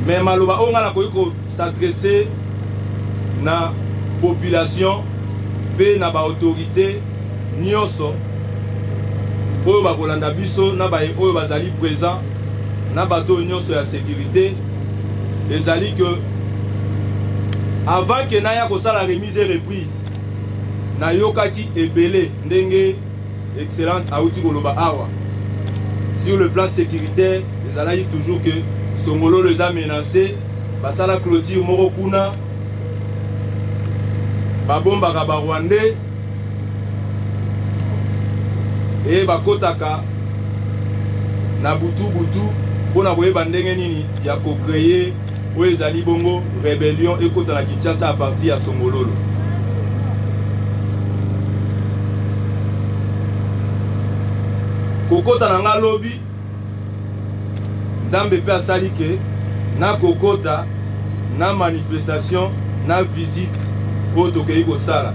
mais maloba on a s'adresser na population pe na ba autorité nyonso oyo ba kolanda biso na ba oyo bazali présent na bato nyonso ya sécurité ezali que avant que naya kosala remise et reprise na yokaki ebele ndenge excellente auti koloba awa sur le plan sécuritaire ezalaki toujours que Songololo les a menacé basala clôture moko kuna babomba ka ba Rwandais et bakotaka na butu pona koyeba ndenge nini ya ko créer oyo ezali bongo rébellion ekota na Kinshasa à partir ya Songololo. Kokota na nga lobi Nzambe pe asali ke na kokota na manifestation na visite oyo tokei kosala